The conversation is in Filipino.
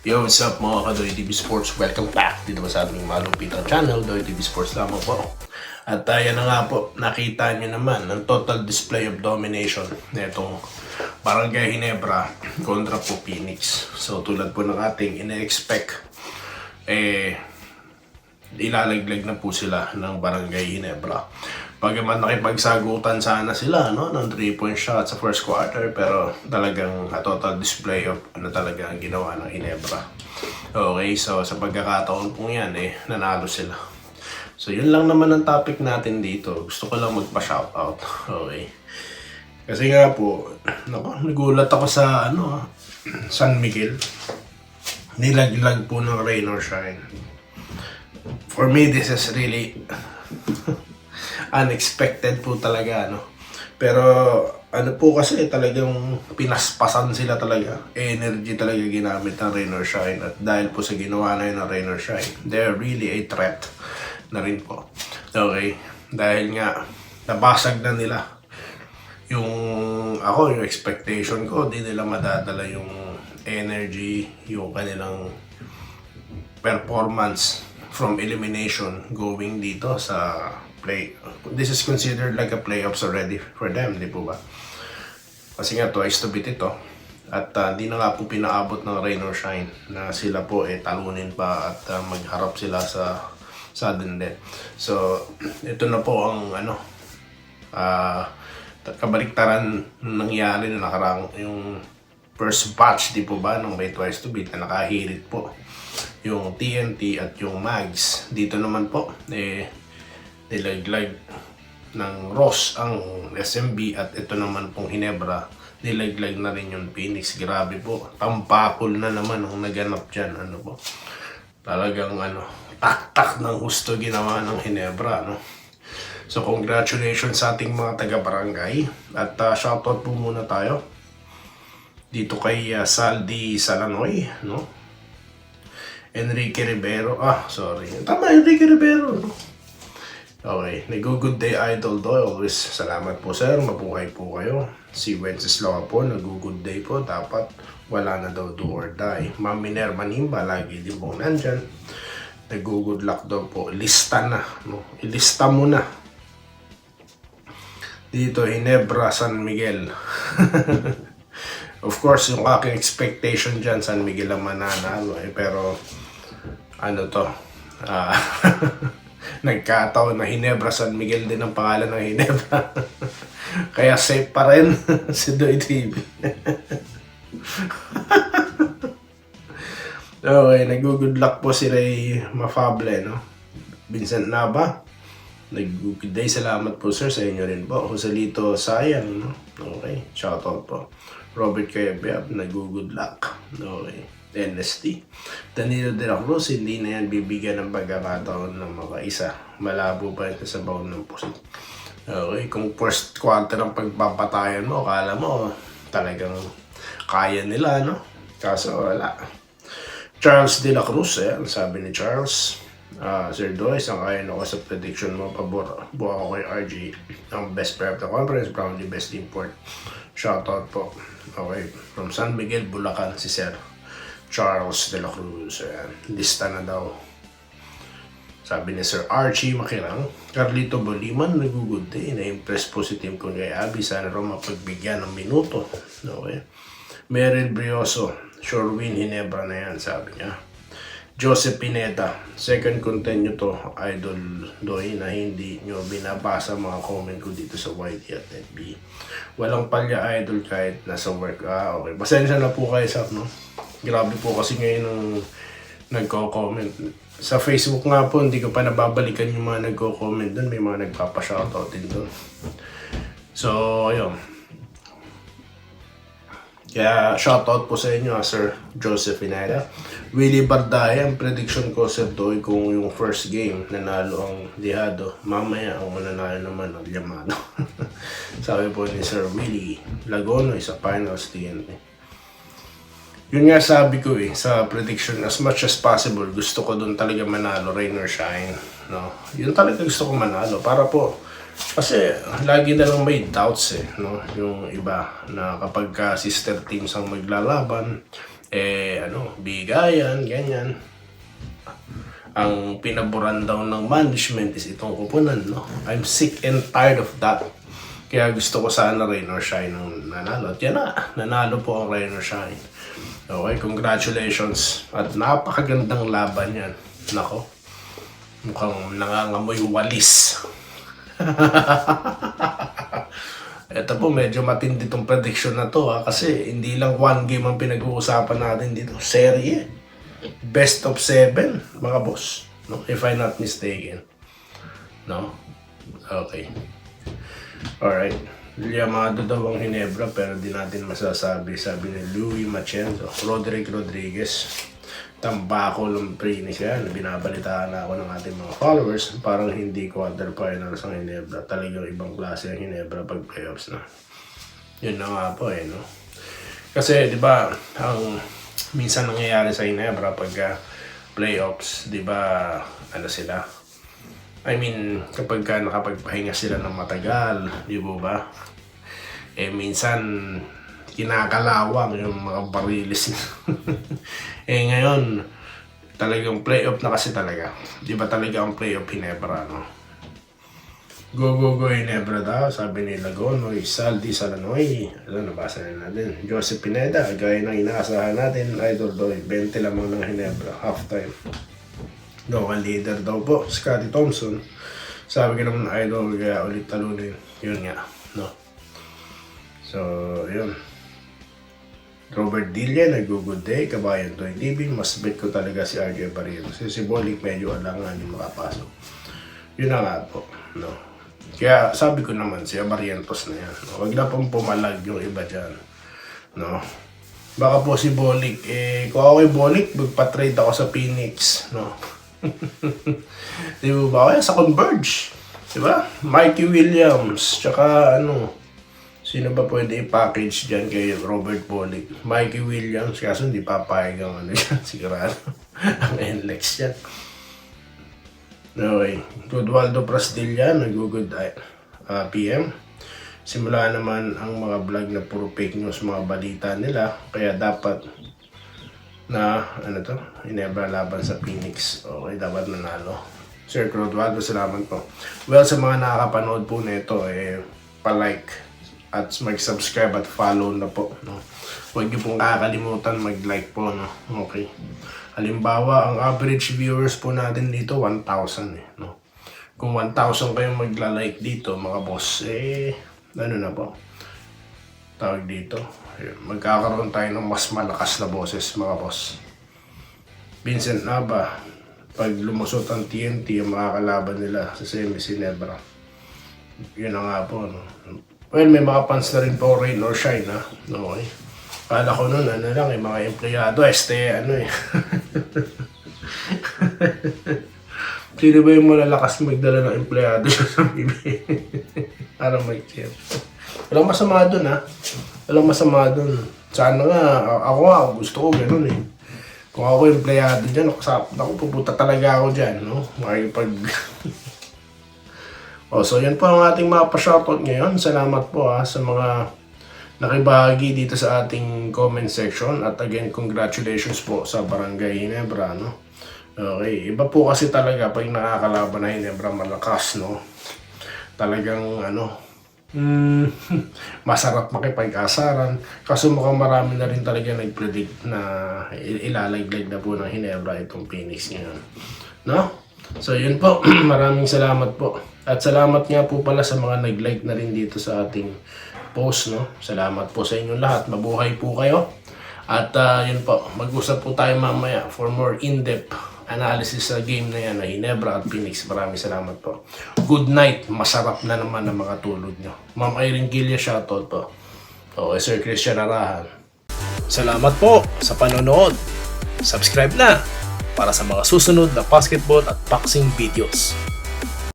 Yo, what's up mga ka-Doy TV Sports? Welcome back dito sa ating malupitang channel, Doy TV Sports lamang po. At yan na nga po, nakita nyo naman ang total display of domination nitong Barangay Ginebra kontra po Phoenix. So tulad po ng ating ina-expect, ilalaglag na po sila ng Barangay Ginebra. Bagaman nakipagsagutan sana sila ng 3-point shot sa first quarter, pero talagang a total display of talaga ang ginawa ng Ginebra. Okay, so sa pagkakataon po yan, nanalo sila. So yun lang naman ang topic natin dito. Gusto ko lang magpa-shoutout. Okay. Kasi nga po, nagulat ako sa San Miguel. Nilaglag po ng rain or shine. For me, this is really unexpected po talaga, Pero po kasi talagang pinaspasan sila talaga. Energy talaga ginamit ng rain or shine. At dahil po sa ginawa na yun ng rain or shine, they're really a threat na rin po. Okay? Dahil nga, nabasag na nila yung expectation ko, di nila madadala yung energy, yung kanilang performance from elimination going dito sa play. This is considered like a playoffs already for them, di po ba? Kasi nga twice to beat ito. At di na nga po pinaabot ng rain or shine na sila po talunin pa at magharap sila sa sudden death. So, ito na po ang kabaliktaran nangyari na nakarang yung first batch, di po ba, nung may twice to beat na nakahirit po yung TNT at yung Mags. Dito naman po, nilaglag ng Ross ang SMB at ito naman pong Ginebra, nilaglag na rin yung Phoenix. Grabe po, tampakol na naman ang naganap dyan. Talagang tak-tak ng gusto ginawa ng Ginebra, So congratulations sa ating mga taga-barangay. At shoutout po muna tayo dito kay Saldi Salanoy, Enrique Rivero. Tama, Enrique Rivero, Okay, nag-good day Idol Doy. Always salamat po sir, mabuhay po kayo. Si Wenceslao po, nag-good day po. Dapat wala na daw do or die. Ma'am Minerva Nimba, lagi din pong nandyan. Nag-good luck daw po. Lista na, ilista mo na. Dito, Ginebra, San Miguel. Of course, yung aking expectation dyan, San Miguel ang mananalo. Pero, nagkataon na Ginebra, San Miguel din ang pangalan ng Ginebra. Kaya safe pa rin si Doy TV. Okay, nag-good luck po si Ray Mafable, Vincent Nava, nag-good day, salamat po sir sa inyo rin po. Joselito Sayang, Okay, shoutout po. Robert Cayabiab, nag-good luck. Okay, NST. Danilo de la Cruz, hindi na yan bibigyan ng pagkakataon ng makaisa. Malabo pa ito sa baon ng pusit. Okay, kung first quarter ang pagpapatayan mo, akala mo talagang kaya nila, Kaso wala. Charles de la Cruz, sabi ni Charles, Sir Doy, sang-ayon ako sa prediction mo, pabor. Buha ako kay RG, ang best player of the conference, Brownlee best import. Shoutout po. Okay, from San Miguel, Bulacan, si Sir Charles de la Cruz. Lista na daw. Sabi ni Sir Archie Makirang, Carlito Boliman, nag-good day. Na-impress po si team ko kay Abby. Sana raw mapagbigyan ng minuto. Okay. Meryl Brioso, sure win Ginebra na yan, sabi niya. Joseph Pineda, second content nyo to, Idol Doy, na hindi nyo binabasa mga comment ko dito sa YT at FB. Walang palya Idol kahit nasa work. Okay. Pasensya na po kayo sa, Grabe po kasi ngayon nung nagko-comment. Sa Facebook nga po, hindi ko pa nababalikan yung mga nagko-comment doon. May mga nagpapa-shoutout din doon. So, ayun. Kaya shoutout po sa inyo, Sir Joseph Pineda. Willie Bardaya, ang prediction ko, Sir Doy, kung yung first game nanalo ang Dihado, mamaya ang mananalo naman ang Llamado. Sabi po ni Sir Willie Lagonoy sa Finals TNT. Yun nga sabi ko sa prediction, as much as possible, gusto ko doon talaga manalo, rain or shine. Yun talaga gusto ko manalo, para po Kasi lagi na lang may doubts no? Yung iba na kapag sister teams ang maglalaban, bigayan, ganyan. Ang pinaboran daw ng management is itong kupunan, no? I'm sick and tired of that. Kaya gusto ko sana rain or shine ng nanalo. At yan na, nanalo po ang rain or shine. Okay, congratulations. At napakagandang laban yan. Nako, mukhang nangangamoy walis. Ito po, medyo matindi tong prediction na to, kasi hindi lang one game ang pinag-uusapan natin dito. Serye. Best of 7, mga boss. No? If I'm not mistaken. No? Okay. Alright. Llamado daw ang Ginebra pero di natin masasabi. Sabi ni Louis Machenzo. Roderick Rodriguez. Tambako Lumprinis yan. Binabalitaan na ako ng ating mga followers. Parang hindi quarterfinals ang Ginebra. Talagang ibang klase ang Ginebra pag playoffs na. Yun na nga po no? Kasi di ba ang minsan nangyayari sa Ginebra pag playoffs, di ba sila? I mean, kapag nakapagpahinga sila ng matagal, di ba? Minsan, kinakalawang yung mga barilis. Ngayon, talagang playoff na kasi talaga. Di ba talaga ang playoff Ginebra, no? Go, Ginebra daw, sabi ni Lagonoy, Saldi Salanoy. Nabasa na natin. Joseph Pineda, gaya ng inaasahan natin, Idol Doy, 20 lamang ng Ginebra, halftime. Local leader daw po, Scotty Thompson. Sabi ko naman idol, kaya ulit talunin. Yun nga, no? So, yun. Robert Dilla, nag-good day. Kabayan Toy TV. Mas bet ko talaga si RJ Barrientos. Si Bolic medyo alangan yung makapasok. Yun na nga po, no? Kaya sabi ko naman, si Barrientos na yan. No? Huwag na pong pumalag yung iba dyan. No? Baka po si Bolic, kung ako kay Bolic, magpa-trade ako sa Phoenix, no? Di ba? Kaya sa Converge, di ba? Mikey Williams, tsaka sino ba pwede i-package dyan kay Robert Bolic? Mikey Williams, kaso hindi papayag ang sigurado ang NLEX dyan. Okay, Godwaldo Prasdilla, nag-good PM. Simula naman ang mga vlog na puro fake news, mga balita nila, kaya dapat na Ginebra laban sa Phoenix. Okay, dapat nanalo. Sir Godwaldo, salamat po. Well, sa mga nakakapanood po nito, pa-like at mag-subscribe at follow na po, no? Huwag niyo pong kakalimutan mag-like po, no? Okay. Halimbawa, ang average viewers po natin dito 1,000 no? Kung 1,000 kayong magla-like dito, mga boss, na po? Tawag dito. Magkakaroon tayo ng mas malakas na boses, mga boss. Vincent Nava, pag lumusot ang TNT, ang makakalaban nila sa semi-Ginebra. Yun na nga po, no? Well, may mga fans na rin po, rain or shine, ha? Okay. Kala ko nun, mga empleyado, Sino ba yung malalakas magdala ng empleyado sa BB? Para may chef. Walang masama dun, ha? Walang masama dun. Sana nga, ako gusto ko ganun eh. Kung ako empleyado dyan, pupunta talaga ako dyan, no? Makikipag... so yan po ang ating mga pa-shoutout ngayon. Salamat po sa mga nakibahagi dito sa ating comment section. At again, congratulations po sa Barangay Ginebra, no? Okay, iba po kasi talaga pag nakakalaban na Ginebra malakas, no? Talagang masarap makipag-asaran. Kaso mukhang marami na rin talaga nag-predict na ilalaglag na po ng Ginebra itong Phoenix ngayon, no? So yun po, maraming salamat po. At salamat nga po pala sa mga nag-like na rin dito sa ating post, no? Salamat po sa inyong lahat. Mabuhay po kayo. At yun po, mag-usap po tayo mamaya for more in-depth analysis sa game na yan na Ginebra at Phoenix. Maraming salamat po. Good night. Masarap na naman ang mga tulog nyo. Ma'am Irene Gillia, shoutout po. Okay, Sir Christian Arahan. Salamat po sa panonood. Subscribe na para sa mga susunod na basketball at boxing videos.